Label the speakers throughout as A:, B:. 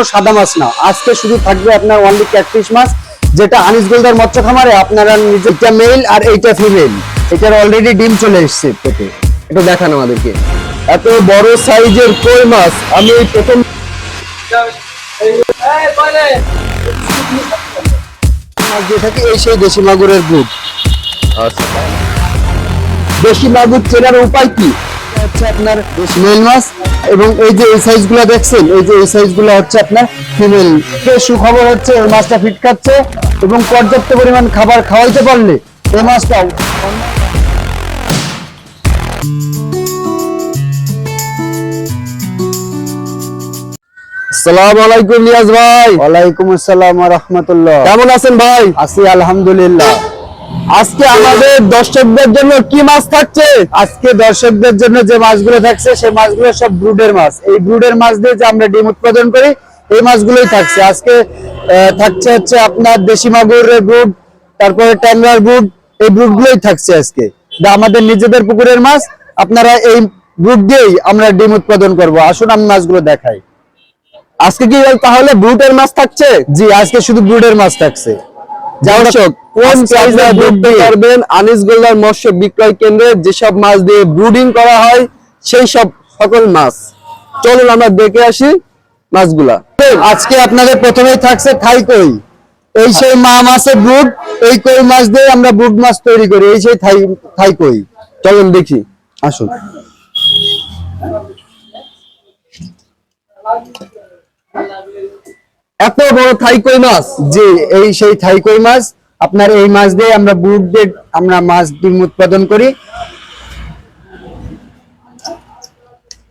A: কোনো সাদা মাছ না, আজকে শুধু থাকবে আপনার অনলি ক্যাটফিশ মাছ, যেটা আনিস গোলদার মৎস্য খামারে আপনারা নিজেটা মেল আর এইটা ফিমেল, এটার অলরেডি ডিম চলে এসেছে পেটে। এটা দেখান আমাদেরকে। এত বড় সাইজের কই মাছ আমি এই প্রথম দিয়ে থাকি। এই সেই দেশি মাগুরের গ্রুপ। আচ্ছা, দেশি মাগুর চেনার উপায় কি? হচ্ছে আপনার মেল মাছ, এবং এই যে এই সাইজগুলো দেখছেন, এই যে এই সাইজগুলো হচ্ছে আপনার ফিমেল। সুখবর হচ্ছে এই মাছটা ফিট খাচ্ছে এবং পর্যাপ্ত পরিমাণ খাবার খাওয়াইতে পারলে এই মাছটা। আসসালামু আলাইকুম নিয়াজ ভাই। ওয়ালাইকুম আসসালাম ওয়া রাহমাতুল্লাহ। কেমন আছেন ভাই? আছি আলহামদুলিল্লাহ। আজকে আমাদের দর্শকদের জন্য কি মাছ থাকছে? আজকে দর্শকদের জন্য যে মাছগুলো থাকছে সেই মাছগুলো সব ব্রুডের মাছ। এই ব্রুডের মাছ দিয়ে যে আমরা ডিম উৎপাদন করি এই মাছগুলোই থাকছে আজকে। থাকছে হচ্ছে আপনার দেশি মাগুরের ব্রুড, তারপরে ট্যাংরার ব্রুড, এই ব্রুডগুলোই থাকছে আজকে। আমাদের নিজেদের পুকুরের মাছ, আপনারা এই ব্রুড দিয়েই আমরা ডিম উৎপাদন করব। আসুন আমি মাছগুলো দেখাই। আজকে কি তাহলে ব্রুডের মাছ থাকছে? জি, আজকে শুধু ব্রুডের মাছ থাকছে। দর্শক, কোন সাইজে দেখতে পারবেন আনিস গোলদার মৎস্য বিক্রয় কেন্দ্রে যেসব মাছ দিয়ে ব্রুডিং করা হয় সেই সব সকল মাছ। চলুন আমরা দেখে আসি মাছগুলা। আজকে আপনাদের প্রথমেই থাকছে থাই কই। এই সেই মা মাছের ব্রুড, এই কই মাছ দিয়ে আমরা ব্রুড মাছ তৈরি করি। এই সেই থাই কই। চলুন দেখি, আসুন। এত বড় থাই কই মাছ? জি, এই সেই থাই কই মাছ। আপনার এই মাছ দিয়ে আমরা ব্রুড দিয়ে আমরা মাছ ডিম উৎপাদন করি।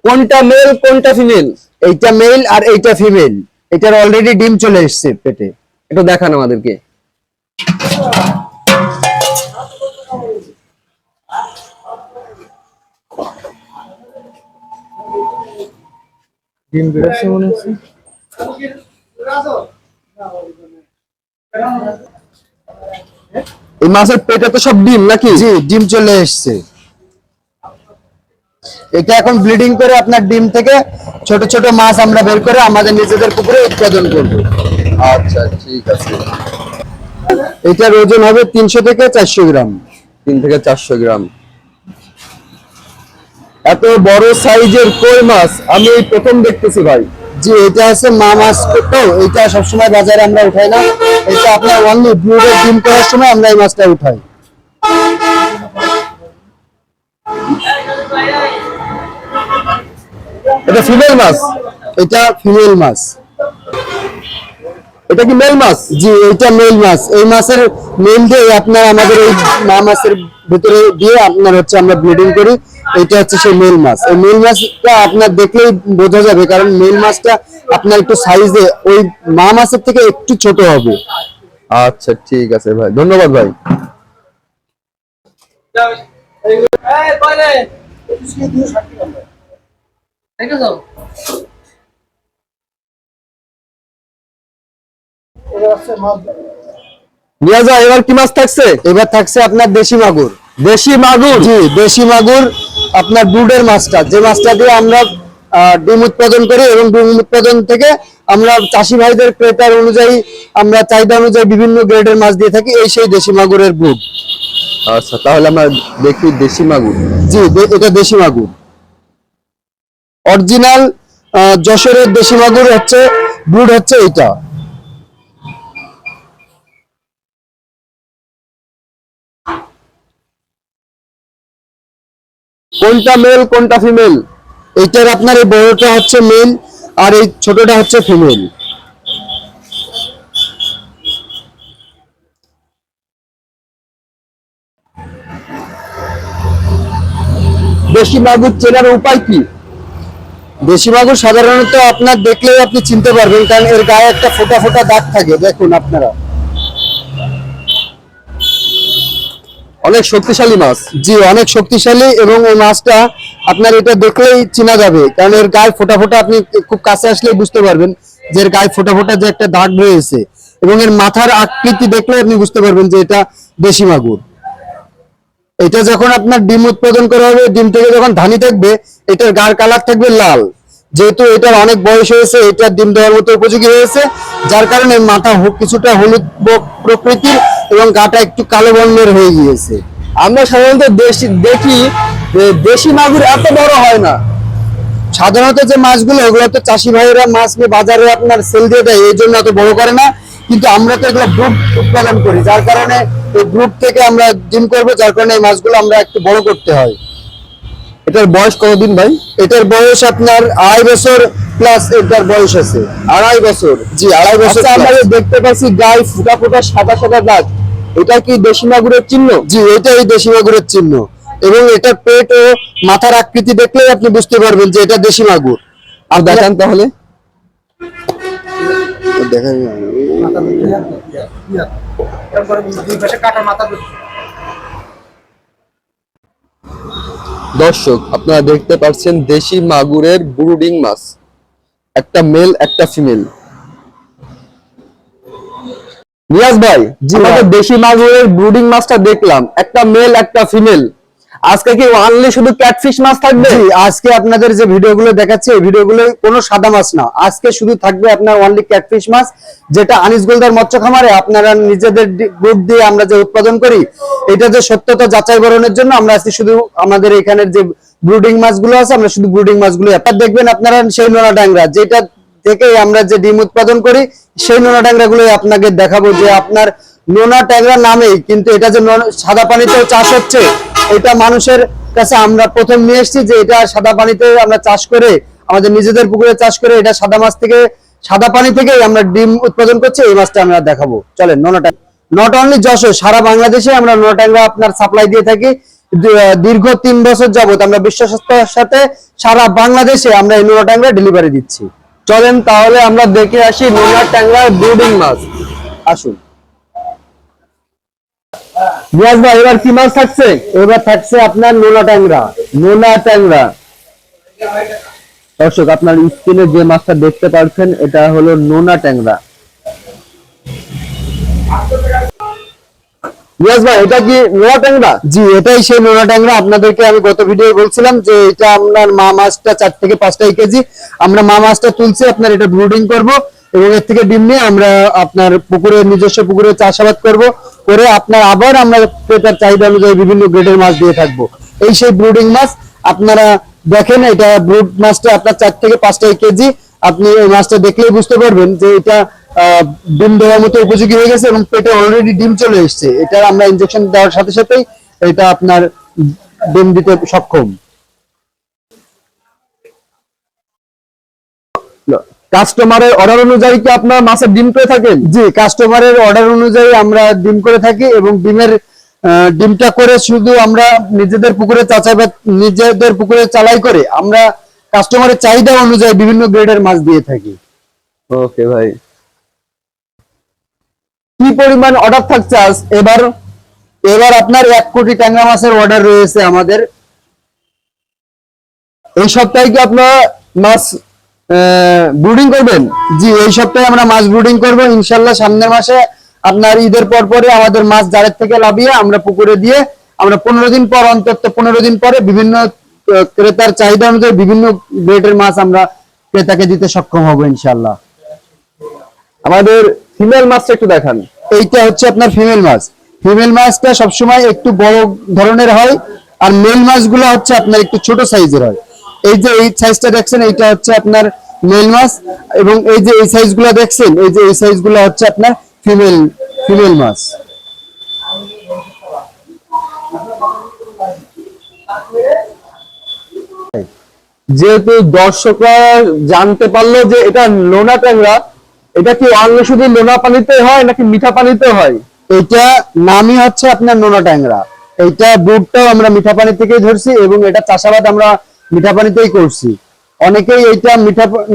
A: কোনটা মেল কোনটা ফিমেল? এইটা মেল আর এইটা ফিমেল, এটার অলরেডি ডিম চলে এসেছে পেটে। এটা দেখান আমাদেরকে। ডিম বেরোচ্ছে মনে হচ্ছে। এই মাছের পেটে তো সব ডিম নাকি? জি, ডিম চলে এসেছে। এটা এখন ব্লিডিং করে আপনার ডিম থেকে ছোট ছোট মাছ আমরা বের করে আমাদের নিজেদের পুকুরে উৎপাদন করব। আচ্ছা, ঠিক আছে। এটার ওজন হবে 300 থেকে 400 গ্রাম। 3 থেকে 400 গ্রাম। এত বড় সাইজের কই মাছ আমি এই প্রথম দেখতেছি ভাই। জি, এটা আছে মা মাছ, তো এটা সবসময় বাজারে আমরা উঠাই না। এটা আপনার অনলি ব্রুডের ডিম করার সময় আমরা এই মাছটা উঠাই। এটা ফিমেল মাছ। এটা ফিমেল মাছ। এটা কি মেল মাছ? জি, এটা মেল মাছ। এই মাছের মেল দিয়ে আপনার আমাদের এই মা মাছের ভিতরে দিয়ে আপনার হচ্ছে আমরা ব্লিডিং করি। এটা হচ্ছে সেই মেল মাছ। এই মেল মাছটা আপনার দেখলেই বোঝা যাবে, কারণ মেল মাছটা আপনার একটু সাইজে ওই মা মাছের থেকে একটু ছোট হবে। আচ্ছা, ঠিক আছে ভাই, ধন্যবাদ ভাই। এবার কি মাছ থাকছে? এবার থাকছে আপনার দেশি মাগুর। দেশি মাগুর? জি, দেশি মাগুর আপনার ব্রুডের মাছটা, যে মাছটা দিয়ে আমরা ডিম উৎপাদন করি এবং ডিম উৎপাদন থেকে আমরা চাষি ভাইদের ক্রেতার অনুযায়ী আমরা চাহিদা অনুযায়ী বিভিন্ন গ্রেডের মাছ দিয়ে থাকি। এই সেই দেশি মাগুরের ব্রুড। আচ্ছা, তাহলে আমরা দেখি দেশি মাগুর। জি, এটা দেশি মাগুর। অরিজিনাল যশোরের দেশি মাগুর হচ্ছে ব্রুড হচ্ছে এইটা। কোনটা মেল কোনটা ফিমেল? এইটার আপনার এই বড়টা হচ্ছে মেল আর এই ছোটটা হচ্ছে ফিমেল। দেশি মাগুর চেনার উপায় কি? দেশি মাগুর সাধারণত আপনার দেখলেই আপনি চিনতে পারবেন, কারণ এর গায়ে একটা ফোটা ফোটা দাগ থাকে। দেখুন আপনারা, অনেক শক্তিশালী মাছ। জি, অনেক শক্তিশালী, এবং এই মাছটা আপনার এটা দেখলেই চেনা যাবে, কারণ এর গায়ে ফোটা ফোটা, আপনি খুব কাছে আসলেই বুঝতে পারবেন যে এর গায়ে ফোটা ফোটা যে একটা দাগ রয়েছে, এবং এর মাথার আকৃতি দেখলে আপনি বুঝতে পারবেন যে এটা দেশি মাগুর। এটা যখন আপনার ডিম উৎপাদন করা হবে, ডিম থেকে যখন ধানি থাকবে, এটার গায়ের কালার থাকবে লাল। যেহেতু এটার অনেক বয়স হয়েছে, এটা ডিম দেওয়ার মতো উপযোগী হয়েছে, যার কারণে মাথা কিছুটা হলুদ প্রকৃতির এবং গাটা একটু কালো বর্ণের হয়ে গিয়েছে।
B: আমরা সাধারণত দেখি যে দেশি মাগুর এত বড় হয় না।
A: সাধারণত যে মাছগুলো ওগুলো তো চাষি ভাইয়েরা মাছ নিয়ে বাজারে আপনার সেল দিয়ে দেয়, এই জন্য এত বড় করে না। কিন্তু আমরা তো এগুলো গ্রুপ উৎপাদন করি, যার কারণে এই গ্রুপ থেকে আমরা ডিম করবো, যার কারণে এই মাছগুলো আমরা একটু বড় করতে হয়।
B: এটার বয়স কতদিন ভাই?
A: এটার বয়স আপনার 2.5 বছর প্লাস এটার বয়স আছে।
B: 2.5 বছর?
A: জি 2.5 বছর।
B: আচ্ছা, আমরা দেখতে পাচ্ছি গায়ে ফুটা ফুটা সাদা সাদা দাগ, এটা কি দেশি মাগুরের চিহ্ন?
A: জি এটাই দেশি মাগুরের চিহ্ন, এবং এটার পেট ও মাথার আকৃতি দেখলেই আপনি বুঝতে পারবেন যে এটা দেশি মাগুর।
B: আর দেখান তাহলে।
A: দেখেন
B: দর্শক, আপনারা দেখতে পাচ্ছেন দেশি মাগুরের ব্রুডিং মাছ, একটা মেল একটা ফিমেল। নিয়াজ ভাই, আমাদের দেশি মাগুরের ব্রুডিং মাছটা দেখলাম, একটা মেল একটা ফিমেল। আজকে কি অনলি শুধু ক্যাটফিশ মাছ থাকবে?
A: জি, আজকে আপনাদের যে ভিডিওগুলো দেখাচ্ছে এই ভিডিওগুলো কোনো সাদা মাছ না, আজকে শুধু থাকবে আপনার অনলি ক্যাটফিশ মাছ, যেটা আনিস গোলদার মৎস্য খামারে আপনারা নিজেদের গ্রুপ দিয়ে আমরা যে উৎপাদন করি, এটা যে সত্যতা যাচাই বরণের জন্য আমরা আজকে শুধু আমাদের এখানের যে ব্রুডিং মাছগুলো আছে, আমরা শুধু ব্রুডিং মাছগুলো আপনারা দেখবেন। আপনারা সেই নোনা ট্যাংরা যেটা থেকে আমরা যে ডিম উৎপাদন করি, সেই নোনা ট্যাংরা গুলোই আপনাকে দেখাবো। যে আপনার নোনা ট্যাংরা নামেই কিন্তু এটা যে সাদা পানিতেও চাষ হচ্ছে, এটা মানুষের কাছে আমরা প্রথম নিয়ে এসেছি যে এটা সাদা পানিতে আমরা চাষ করে, আমাদের নিজেদের পুকুরে চাষ করে, এটা সাদা মাছ থেকে, সাদা পানি থেকেই আমরা ডিম উৎপাদন করছি। এই মাছটা আমরা দেখাবো, চলেন। নোনা ট্যাংরা নট অনলি যশোর, সারা বাংলাদেশে আমরা নোনা ট্যাংরা আপনার সাপ্লাই দিয়ে থাকি। দীর্ঘ 3 বছর যাবত আমরা বিশ্বস্ততার সাথে সারা বাংলাদেশে আমরা এই নোনা ট্যাংরা ডেলিভারি দিচ্ছি।
B: চলেন তাহলে আমরা দেখে আসি নোনা ট্যাংরার ব্রুডিং মাছ।
A: আসুন
B: নিয়াজ ভাই, এবার কি মাছ থাকছে?
A: এবার থাকছে আপনার নোনা ট্যাংরা।
B: নোনা ট্যাংরা। দর্শক, আপনার স্ক্রিনে যে মাছটা দেখতে পাচ্ছেন এটা হলো নোনা ট্যাংরা। নিয়াজ ভাই, এটা কি নোনা ট্যাংরা?
A: জি এটাই সেই নোনা ট্যাংরা। আপনাদেরকে আমি গত ভিডিও বলছিলাম যে এটা আপনার মা মাছটা 4 থেকে 5 কেজি আমরা মা মাছটা তুলছি, আপনার এটা ব্রুডিং করব এবং এর থেকে ডিম নিয়ে আমরা আপনার পুকুরে, নিজস্ব পুকুরে চাষাবাদ করব, করে আপনার আবার আমরা ক্রেতার চাহিদা অনুযায়ী বিভিন্ন গ্রেডের মাছ দিয়ে থাকবো। এই সেই ব্রুডিং মাছ। আপনারা দেখেন এটা ব্রুড মাছটা আপনার 4 থেকে 5 কেজি। আপনি এই মাছটা দেখলেই বুঝতে পারবেন যে এটা ডিম দেওয়ার মতো উপযোগী হয়ে গেছে এবং পেটে অলরেডি ডিম চলে এসেছে। এটা আমরা ইনজেকশন দেওয়ার সাথে সাথেই এটা আপনার ডিম দিতে সক্ষম।
B: কাস্টমারের অর্ডার অনুযায়ী কি আপনার মাছের ডিম করে থাকেন?
A: জি, কাস্টমারের অর্ডার অনুযায়ী আমরা ডিম করে থাকি এবং ডিমটা করে শুধু আমরা নিজেদের পুকুরে নিজেদের পুকুরে চালাই করে আমরা কাস্টমারের চাহিদা অনুযায়ী বিভিন্ন গ্রেডের মাছ দিয়ে থাকি।
B: ওকে ভাই, কি পরিমাণ অর্ডার থাকছে আজ
A: এবার আপনার 1 কোটি ট্যাংরা মাছের অর্ডার রয়েছে আমাদের।
B: এই সপ্তাহে কি আপনারা মাছ ব্রুডিং করবেন?
A: জি, এই সপ্তাহে আমরা মাছ ব্রুডিং করব ইনশাআল্লাহ। সামনের মাসে আপনার ঈদের পরে আমাদের মাছ জারের থেকে লাভিয়ে আমরা পুকুরে দিয়ে আমরা 15 দিন পর, অন্তত 15 দিন পরে বিভিন্ন ক্রেতার চাহিদা অনুযায়ী বিভিন্ন গ্রেডের মাছ আমরা ক্রেতাকে দিতে সক্ষম হব ইনশাআল্লাহ।
B: আমাদের ফিমেল মাছটা একটু দেখান।
A: এইটা হচ্ছে আপনার ফিমেল মাছ। ফিমেল মাছটা সবসময় একটু বড় ধরনের হয়, আর মেল মাছগুলো হচ্ছে আপনার একটু ছোট সাইজের হয়। এই যে এই সাইজটা দেখছেন, এইটা হচ্ছে আপনার মেল মাছ, এবং এই যে এই সাইজগুলো দেখছেন, এই যে এই সাইজগুলো হচ্ছে আপনার ফিমেল মাছ।
B: যেহেতু দর্শকরা জানতে পারলো যে এটা নোনা ট্যাংরা, এটা কি অন্য শুধু নোনা পানিতে হয় নাকি মিঠা পানিতে হয়?
A: এটা নামই হচ্ছে আপনার নোনা ট্যাংরা। এইটা ব্রুডটাও আমরা মিঠা পানি থেকেই ধরছি এবং এটা চাষাবাদ আমরা মিঠা পানিতেই করছি। অনেকেই এইটা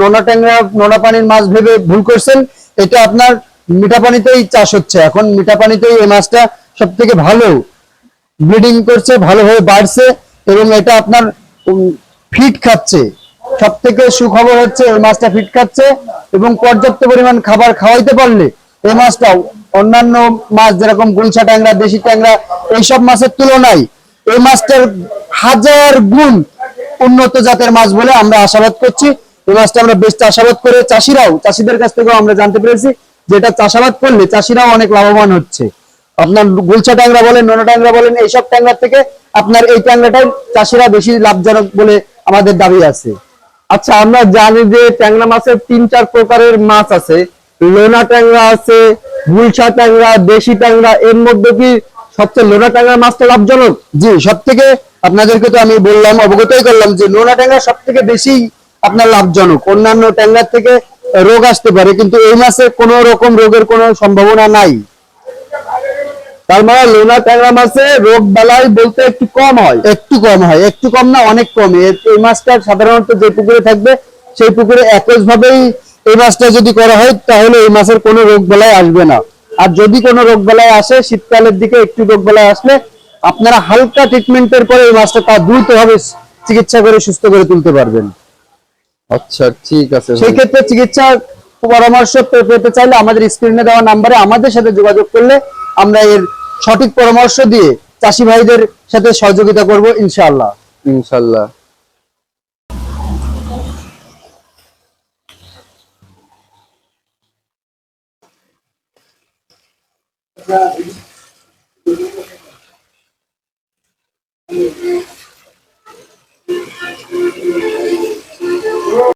A: নোনা ট্যাংরা নোনা পানির মাছ ভেবে ভুল করছেন। এটা আপনার মিঠা পানিতেই চাষ হচ্ছে। এখন মিঠা পানিতেই এই মাছটা সব থেকে ভালো ব্রিডিং করছে, ভালোভাবে বাড়ছে এবং এটা আপনার ফিট খাচ্ছে। সব থেকে সুখবর হচ্ছে এই মাছটা ফিট খাচ্ছে এবং পর্যাপ্ত পরিমাণ খাবার খাওয়াইতে পারলে এই মাছটা অন্যান্য মাছ যেরকম গুলশা ট্যাংরা, দেশি ট্যাংরা, এইসব মাছের তুলনায় এই মাছটার 1000 গুণ উন্নত জাতের মাছ বলে আমরা আশাবাদ করছি এই মাছটা আমরা বেশ চাষাবাদ করে চাষিদের কাছ থেকেও আমরা জানতে পেরেছি যে এটা চাষাবাদ করলে চাষিরাও অনেক লাভবান হচ্ছে। আপনার গুলশা ট্যাংরা বলেন, নোনা ট্যাংরা বলেন, এইসব ট্যাংরার থেকে আপনার এই ট্যাংরাটাই চাষিরা বেশি লাভজনক বলে আমাদের দাবি আছে।
B: আচ্ছা, আমরা জানি যে ট্যাংরা মাছের 3-4 প্রকারের মাছ আছে। লোনা ট্যাংরা আছে, গুলশা ট্যাংরা, দেশি ট্যাংরা। এর মধ্যে কি সবচেয়ে লোনা ট্যাংরা মাছটা লাভজনক?
A: জি, সব থেকে আপনাদেরকে তো আমি বললাম, অবগতই করলাম যে নোনা ট্যাংরা সব থেকে বেশি আপনার লাভজনক। অন্যান্য ট্যাংরার থেকে রোগ আসতে পারে, কিন্তু এই মাছে কোনো রকম রোগের কোনো সম্ভাবনা নাই।
B: তার মানে লোনা ট্যাংরা মাছে রোগ বালাই বলতে একটু কম হয়।
A: একটু কম হয়, একটু কম না, অনেক কম। এই মাছটা সাধারণত যে পুকুরে থাকবে সেই পুকুরে একজ ভাবেই এই মাছটা যদি করা হয় তাহলে এই মাছের কোনো রোগ বালাই আসবে না। আর যদি কোনো রোগ বালাই আসে, শীতকালের দিকে একটু রোগ বালাই আসলে আপনারা হালকা ট্রিটমেন্টের পরে এই মাছটা তা দ্রুতভাবে চিকিৎসা করে সুস্থ করে তুলতে পারবেন।
B: আচ্ছা, ঠিক আছে।
A: সেই ক্ষেত্রে চিকিৎসা পরামর্শ পেতে চাইলে আমাদের স্ক্রিনে দেওয়া নাম্বারে আমাদের সাথে যোগাযোগ করলে আমরা এর সঠিক পরামর্শ দিয়ে চাষি ভাইদের সাথে সহযোগিতা করব ইনশাআল্লাহ।
B: ইনশাআল্লাহ।